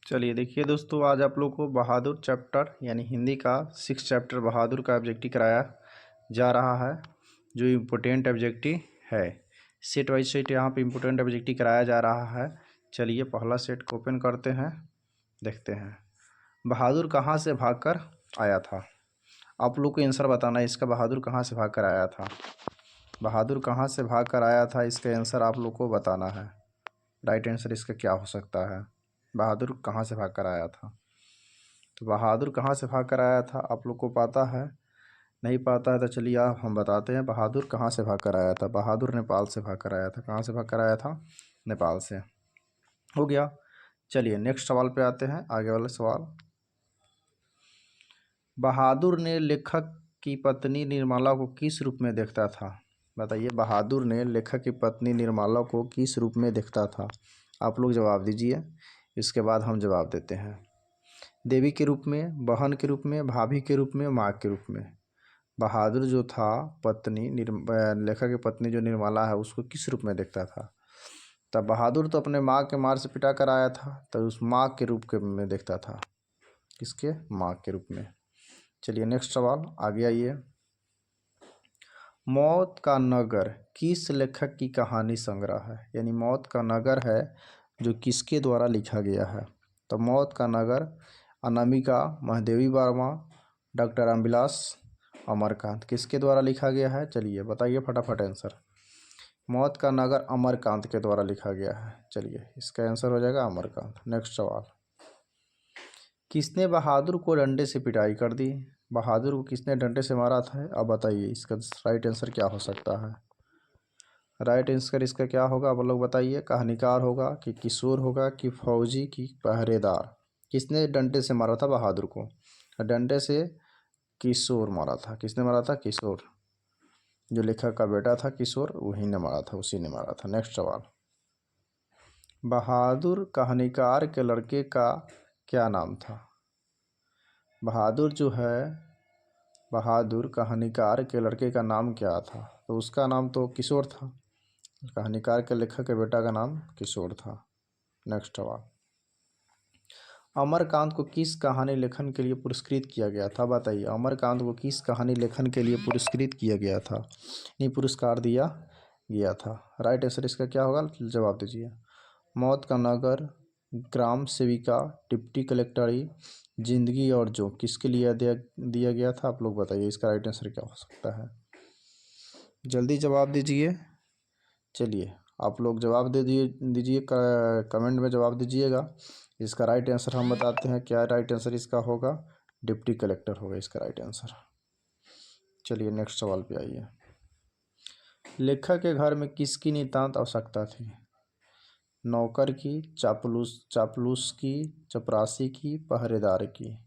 चलिए देखिए दोस्तों, आज आप लोग को बहादुर चैप्टर यानी हिंदी का 6 चैप्टर बहादुर का ऑब्जेक्टिव कराया जा रहा है, जो इम्पोर्टेंट ऑब्जेक्टिव है। सेट वाइज सेट यहाँ पे इम्पोर्टेंट ऑब्जेक्टिव कराया जा रहा है। चलिए पहला सेट को ओपन करते हैं, देखते हैं बहादुर कहाँ से भागकर आया था। आप लोग को आंसर बताना है इसका, बहादुर कहाँ से भाग कर आया था। बहादुर कहाँ से भाग कर आया था, इसका आंसर आप लोग को बताना है। राइट आंसर इसका क्या हो सकता है, बहादुर कहाँ से भाग कर आया था। तो बहादुर कहाँ से भाग कर आया था, आप लोग को पता है? नहीं पता है तो चलिए आप हम बताते हैं बहादुर कहाँ से भाग कर आया था। बहादुर नेपाल से भाग कर आया था। कहाँ से भाग कर आया था? नेपाल से। हो गया। चलिए नेक्स्ट सवाल पे आते हैं, आगे वाला सवाल। बहादुर ने लेखक की पत्नी निर्मला को किस रूप में देखता था? बताइए, बहादुर ने लेखक की पत्नी निर्मला को किस रूप में देखता था? आप लोग जवाब दीजिए, इसके बाद हम जवाब देते हैं। देवी के रूप में, बहन के रूप में, भाभी के रूप में, माँ के रूप में। बहादुर जो था पत्नी लेखक की पत्नी जो निर्मला है उसको किस रूप में देखता था? तब बहादुर तो अपने माँ के मार से पिटा कर आया था, तो उस माँ के रूप के में देखता था। किसके? माँ के रूप में। चलिए नेक्स्ट सवाल, आगे आइए। मौत का नगर किस लेखक की कहानी संग्रह है? यानी मौत का नगर है जो किसके द्वारा लिखा गया है? तो मौत का नगर अनामिका, महादेवी वर्मा, डॉक्टर रामविलास, अमरकांत, किसके द्वारा लिखा गया है? चलिए बताइए फटाफट आंसर। मौत का नगर अमरकांत के द्वारा लिखा गया है। चलिए इसका आंसर हो जाएगा अमरकांत। नेक्स्ट सवाल, किसने बहादुर को डंडे से पिटाई कर दी? बहादुर को किसने डंडे से मारा था? अब बताइए इसका राइट आंसर क्या हो सकता है। राइट आंसर इसका क्या होगा, आप लोग बताइए। कहानीकार होगा कि किशोर होगा कि फौजी की पहरेदार? किसने डंडे से मारा था बहादुर को? डंडे से किशोर मारा था। किसने मारा था? किशोर। जो लेखक का बेटा था किशोर, वही ने मारा था, उसी ने मारा था। नेक्स्ट सवाल, बहादुर कहानीकार के लड़के का क्या नाम था? बहादुर जो है, बहादुर कहानीकार के लड़के का नाम क्या था? तो उसका नाम तो किशोर था। कहानीकार के लेखक के बेटा का नाम किशोर था। नेक्स्ट सवाल, अमरकांत को किस कहानी लेखन के लिए पुरस्कृत किया गया था? बताइए, अमरकांत को किस कहानी लेखन के लिए पुरस्कृत किया गया था, नहीं पुरस्कार दिया गया था? राइट आंसर इसका क्या होगा, जवाब दीजिए। मौत का नगर, ग्राम सेविका, डिप्टी कलेक्टरी, जिंदगी और जो, किसके लिए दिया गया था? आप लोग बताइए इसका राइट आंसर क्या हो सकता है, जल्दी जवाब दीजिए। चलिए आप लोग जवाब दीजिए कमेंट में जवाब दीजिएगा। इसका राइट आंसर हम बताते हैं, क्या राइट आंसर इसका होगा? डिप्टी कलेक्टर होगा इसका राइट आंसर। चलिए नेक्स्ट सवाल पे आइए। लेखक के घर में किसकी नितांत आवश्यकता थी? नौकर की, चापलूस की, चपरासी की, पहरेदार की?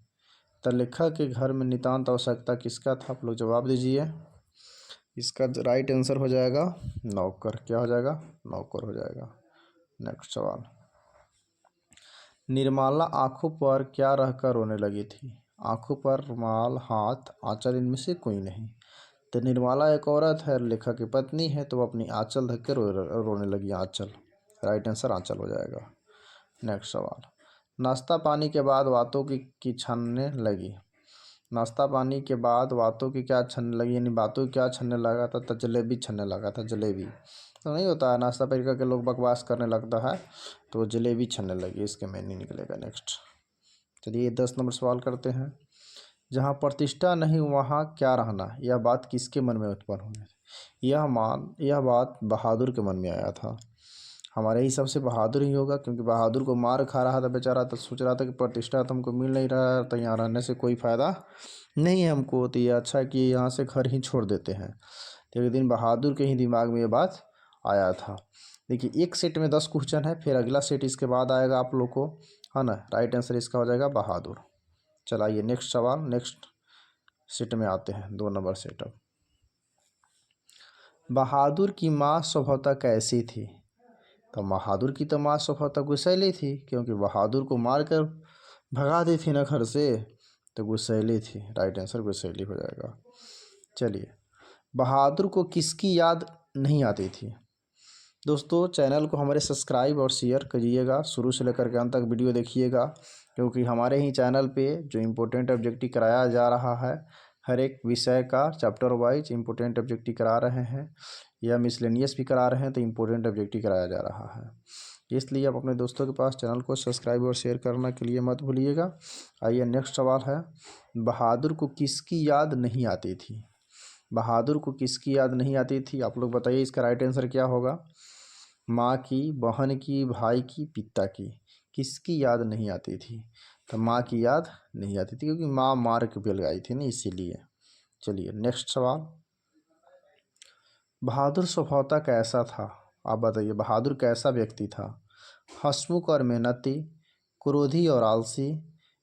तो लेखक के घर में नितांत आवश्यकता किसका था? आप लोग जवाब दीजिए। इसका राइट आंसर हो जाएगा नौकर। क्या हो जाएगा? नौकर हो जाएगा। नेक्स्ट सवाल, निर्मला आंखों पर क्या रहकर रोने लगी थी? आंखों पर रुमाल, हाथ, आंचल, इनमें से कोई नहीं। तो निर्मला एक औरत है, लेखक की पत्नी है, तो वो अपनी आंचल ढक के रोने लगी। आंचल, राइट आंसर आंचल हो जाएगा। नेक्स्ट सवाल, नाश्ता पानी के बाद बातों की छनने लगी। नाश्ता पानी के बाद बातों की क्या छनने लगी, यानी बातों की क्या छनने लगा था? तो जलेबी छनने लगा था। जलेबी तो नहीं होता है, नाश्ता पानी करके लोग बकवास करने लगता है, तो जलेबी छनने लगी, इसके मीनिंग निकलेगा। नेक्स्ट चलिए 10 नंबर सवाल करते हैं। जहाँ प्रतिष्ठा नहीं वहाँ क्या रहना, यह बात किसके मन में उत्पन्न हुई? यह बात बहादुर के मन में आया था। हमारे हिसाब से बहादुर ही होगा, क्योंकि बहादुर को मार खा रहा था बेचारा, तो सोच रहा था कि प्रतिष्ठा तो हमको मिल नहीं रहा है, तो यहाँ रहने से कोई फ़ायदा नहीं है हमको, तो ये अच्छा है कि यहाँ से घर ही छोड़ देते हैं। तो एक दिन बहादुर के ही दिमाग में ये बात आया था। देखिए एक सेट में 10 क्वेश्चन है, फिर अगला सेट इसके बाद आएगा आप लोग को, है ना। राइट आंसर इसका हो जाएगा बहादुर। चलाइए नेक्स्ट सवाल, नेक्स्ट सेट में आते हैं, 2 नंबर सेट। अब बहादुर की माँ स्वभावतः कैसी थी? तो बहादुर की तो माँ स्वभावतः गुस्सैली थी, क्योंकि बहादुर को मार कर भगा दी थी ना घर से, तो गुस्सैली थी। राइट आंसर गुस्सैली हो जाएगा। चलिए, बहादुर को किसकी याद नहीं आती थी? दोस्तों चैनल को हमारे सब्सक्राइब और शेयर करिएगा, शुरू से लेकर के अंत तक वीडियो देखिएगा, क्योंकि हमारे ही चैनल पे जो इम्पोर्टेंट ऑब्जेक्टिव कराया जा रहा है, हर एक विषय का चैप्टर वाइज इम्पोर्टेंट ऑब्जेक्टिव करा रहे हैं या मिसलेनियस भी करा रहे हैं, तो इम्पोर्टेंट ऑब्जेक्टिव कराया जा रहा है। इसलिए आप अपने दोस्तों के पास चैनल को सब्सक्राइब और शेयर करने के लिए मत भूलिएगा। आइए नेक्स्ट सवाल है, बहादुर को किसकी याद नहीं आती थी? बहादुर को किसकी याद नहीं आती थी? आप लोग बताइए, इसका राइट आंसर क्या होगा? माँ की, बहन की, भाई की, पिता की, किसकी याद नहीं आती थी? तो माँ की याद नहीं आती थी, क्योंकि माँ मार के बेल गई थी ना, इसीलिए। चलिए नेक्स्ट सवाल, बहादुर स्वभावतः कैसा था? आप बताइए, बहादुर कैसा व्यक्ति था? हंसमुख और मेहनती, क्रोधी और आलसी,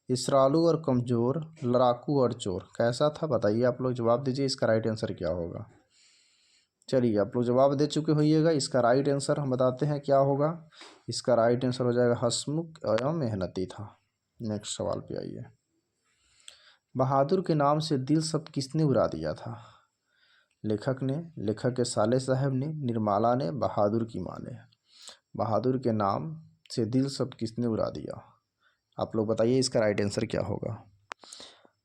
इसरालू और कमज़ोर, लड़ाकू और चोर, कैसा था? बताइए, आप लोग जवाब दीजिए, इसका राइट आंसर क्या होगा? चलिए आप लोग जवाब दे चुके होइएगा, इसका राइट आंसर हम बताते हैं क्या होगा। इसका राइट आंसर हो जाएगा हंसमुख एवं मेहनती था। नेक्स्ट सवाल पे आइए, बहादुर के नाम से दिल शब्द किसने उड़ा दिया था? लेखक ने, लेखक के साले साहब ने, निर्मला ने, बहादुर की माँ ने। बहादुर के नाम से दिल शब्द किसने उड़ा दिया? आप लोग बताइए, इसका राइट आंसर क्या होगा?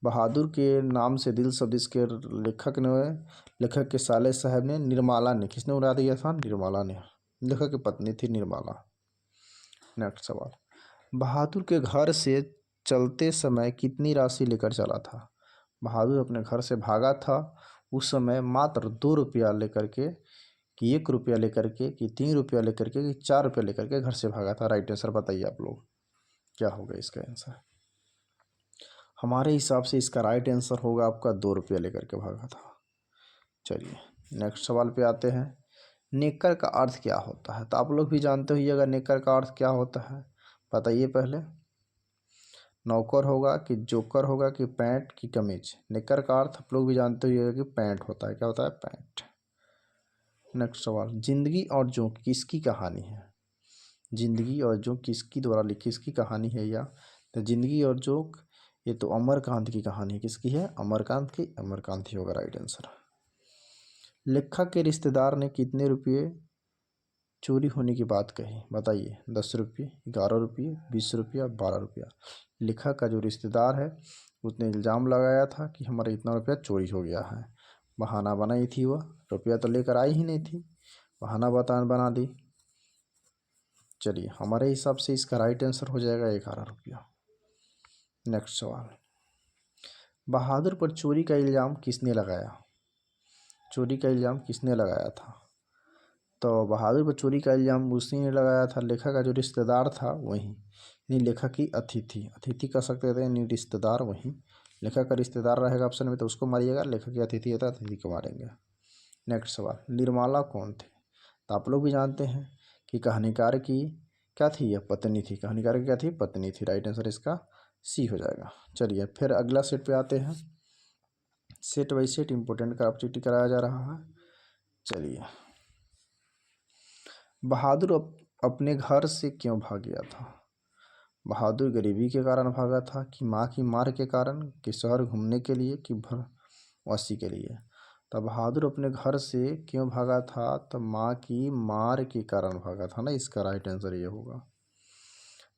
बहादुर के नाम से दिल शब्द इसके लेखक ने, लेखक के साले साहब ने, निर्मला ने। किसने उड़ा दिया था? निर्मला ने, लेखक की पत्नी थी निर्मला। नेक्स्ट सवाल, बहादुर के घर से चलते समय कितनी राशि लेकर चला था? बहादुर अपने घर से भागा था उस समय मात्र 2 रुपया लेकर के, कि 1 रुपया लेकर के, कि 3 रुपया लेकर के, कि 4 रुपया लेकर के घर से भागा था। राइट आंसर बताइए आप लोग, क्या होगा इसका आंसर? हमारे हिसाब से इसका राइट आंसर होगा आपका 2 रुपया लेकर के भागा था। चलिए नेक्स्ट सवाल पे आते हैं, नेकर का अर्थ क्या होता है? तो आप लोग भी जानते होइएगा नेकर का अर्थ क्या होता है, बताइए पहले। नौकर होगा, कि जोकर होगा, कि पैंट, की कमीज? नेकर का अर्थ आप लोग भी जानते होइएगा कि पैंट होता है। क्या होता है? पैंट। नेक्स्ट सवाल, जिंदगी और जोंक किसकी कहानी है? जिंदगी और जोंक किसकी द्वारा लिखी, किसकी कहानी है या? तो जिंदगी और जोंक ये तो अमरकांत की कहानी है। किसकी है? अमरकांत की। अमरकांत ही होगा राइट आंसर। लेखक के रिश्तेदार ने कितने रुपये चोरी होने की बात कही? बताइए, 10 रुपये, 11 रुपये, 20 रुपया, 12 रुपया। लेखक का जो रिश्तेदार है उसने इल्ज़ाम लगाया था कि हमारा इतना रुपया चोरी हो गया है। बहाना बनाई थी वह, रुपया तो लेकर आई ही नहीं थी, बहाना बना दी। चलिए हमारे हिसाब से इसका राइट आंसर हो जाएगा 11 रुपया। नेक्स्ट सवाल, बहादुर पर चोरी का इल्ज़ाम किसने लगाया? चोरी का इल्ज़ाम किसने लगाया था? तो बहादुर पर चोरी का इल्ज़ाम उसी ने लगाया था, लेखक का जो रिश्तेदार था वही, यानी लेखक की अतिथि, अतिथि कह सकते थे, यानी रिश्तेदार वही। लेखक का रिश्तेदार रहेगा ऑप्शन में तो उसको मारिएगा, लेखक की अतिथि है तो अतिथि को मारेंगे। नेक्स्ट सवाल, निर्मला कौन थे? तो आप लोग भी जानते हैं कि कहानीकार की क्या थी? यह पत्नी थी। कहानीकार की क्या थी? पत्नी थी। राइट आंसर इसका सी हो जाएगा। चलिए फिर अगला सेट पे आते हैं, सेट बाई सेट इंपॉर्टेंट का ऑब्जेक्टिव कराया जा रहा है। चलिए, बहादुर अपने घर से क्यों भाग गया था? बहादुर गरीबी के कारण भागा था, कि माँ की मार के कारण, कि शहर घूमने के लिए, कि भरवासी के लिए? तब बहादुर अपने घर से क्यों भागा था? तब माँ की मार के कारण भागा था ना, इसका राइट आंसर ये होगा।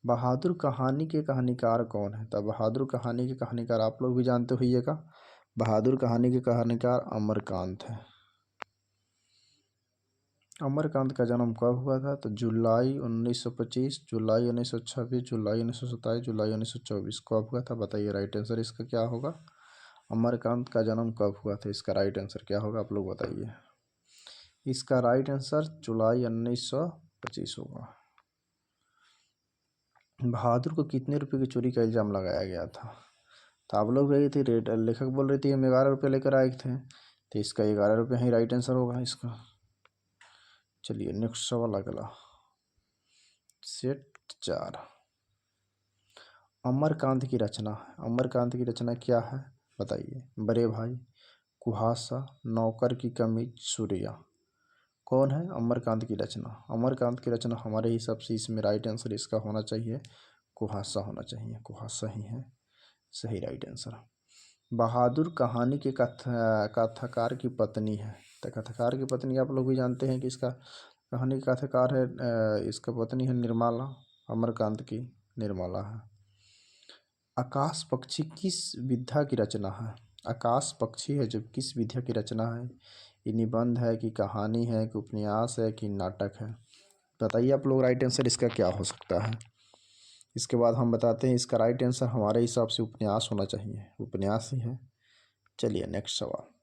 बहादुर कहानी के कहानीकार कौन है? तब बहादुर कहानी के कहानीकार आप लोग भी जानते होइएगा, बहादुर कहानी के कहानीकार अमरकांत है। अमरकांत का जन्म कब हुआ था? तो जुलाई 1925, जुलाई 1926, जुलाई 1927, जुलाई 1924 कब हुआ था? बताइए राइट आंसर इसका क्या होगा? अमरकांत का जन्म कब हुआ था? इसका राइट आंसर क्या होगा? आप लोग बताइए। इसका राइट आंसर जुलाई 1925 होगा। बहादुर को कितने रुपए की चोरी का इल्ज़ाम लगाया गया था? तो आप लोग गई थी, रेट लेखक बोल रही थी हम 11 रुपये लेकर आए थे, तो इसका 11 रुपये ही राइट आंसर होगा इसका। चलिए नेक्स्ट सवाल अगला, सेट 4, अमरकांत की रचना। अमरकांत की रचना क्या है? बताइए। बड़े भाई, कुहासा, नौकर की कमीज, सूर्या। कौन है अमरकांत की रचना? अमरकांत की रचना हमारे हिसाब से इसमें राइट आंसर इसका होना चाहिए कुहासा होना चाहिए। कुहासा ही है सही राइट आंसर। बहादुर कहानी के कथाकार की पत्नी है, तो कथाकार की पत्नी आप लोग भी जानते हैं कि इसका कहानी का कथाकार है इसका पत्नी है निर्मला, अमरकांत की निर्मला है। आकाश पक्षी किस विधा की रचना है? आकाश पक्षी है जो किस विधा की रचना है? ये निबंध है कि कहानी है कि उपन्यास है कि नाटक है? बताइए आप लोग राइट आंसर इसका क्या हो सकता है। इसके बाद हम बताते हैं इसका राइट आंसर हमारे हिसाब से उपन्यास होना चाहिए, उपन्यास ही है। चलिए नेक्स्ट सवाल।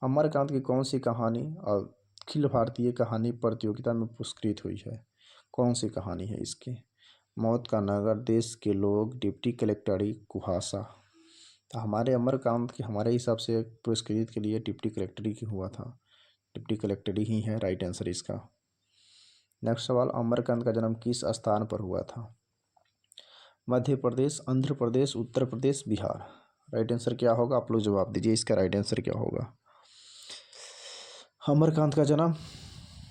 अमरकांत की कौन सी कहानी अखिल भारतीय कहानी प्रतियोगिता में पुरस्कृत हुई है? कौन सी कहानी है इसकी? मौत का नगर, देश के लोग, डिप्टी कलेक्टरी, कुहासा। तो हमारे अमरकांत की हमारे हिसाब से पुरस्कृत के लिए डिप्टी कलेक्टरी की हुआ था, डिप्टी कलेक्टरी ही है राइट आंसर इसका। नेक्स्ट सवाल, अमरकांत का जन्म किस स्थान पर हुआ था? मध्य प्रदेश, आंध्र प्रदेश, उत्तर प्रदेश, बिहार। राइट आंसर क्या होगा आप लोग जवाब दीजिए, इसका राइट आंसर क्या होगा। अमरकांत का जन्म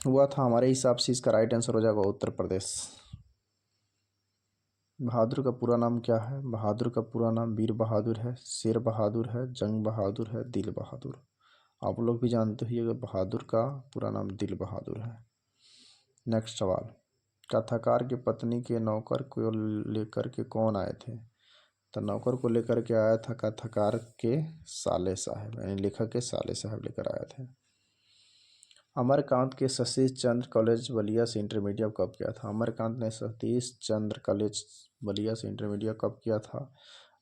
हुआ था हमारे हिसाब से इसका राइट आंसर हो जाएगा उत्तर प्रदेश। बहादुर का पूरा नाम क्या है? बहादुर का पूरा नाम वीर बहादुर है, शेर बहादुर है, जंग बहादुर है, दिल बहादुर। आप लोग भी जानते ही बहादुर का पूरा नाम दिल बहादुर है। नेक्स्ट सवाल, कथाकार की पत्नी के नौकर को लेकर के कौन आए थे? तो नौकर को लेकर के आया था कथाकार के साले साहब, यानी लेखक के साले साहब लेकर आए थे। अमरकांत के सतीश चंद्र कॉलेज बलिया से इंटरमीडिएट कब किया था? अमरकांत ने सतीश चंद्र कॉलेज बलिया से इंटरमीडिएट कब किया था?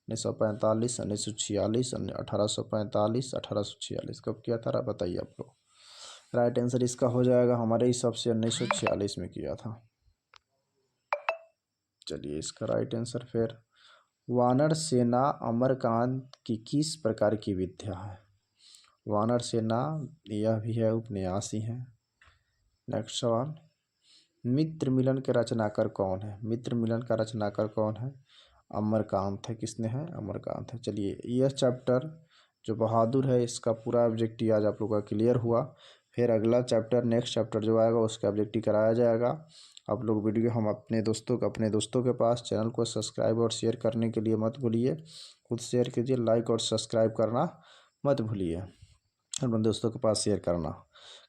1945, 1946, 1845, 1846। कब किया था बताइए आप लोग। राइट आंसर इसका हो जाएगा हमारे हिसाब से 1946 में किया था। चलिए इसका राइट आंसर फिर, वानर सेना अमरकांत की किस प्रकार की विद्या है? वानर सेना यह भी है उपन्यास ही है। नेक्स्ट सवाल, मित्र मिलन के रचनाकार कौन है? मित्र मिलन का रचनाकार कौन है? अमरकांत है। किसने है? अमरकांत है। चलिए यह चैप्टर जो बहादुर है इसका पूरा ऑब्जेक्टिव आज आप लोगों का क्लियर हुआ। फिर अगला चैप्टर नेक्स्ट चैप्टर जो आएगा उसका ऑब्जेक्टिव कराया जाएगा। आप लोग वीडियो हम अपने दोस्तों के पास चैनल को सब्सक्राइब और शेयर करने के लिए मत भूलिए। खुद शेयर कीजिए, लाइक और सब्सक्राइब करना मत भूलिए, अपने दोस्तों के पास शेयर करना,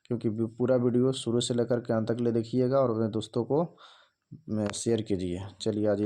क्योंकि पूरा वीडियो शुरू से लेकर के अंत तक ले देखिएगा और अपने दोस्तों को शेयर कीजिए। चलिए आज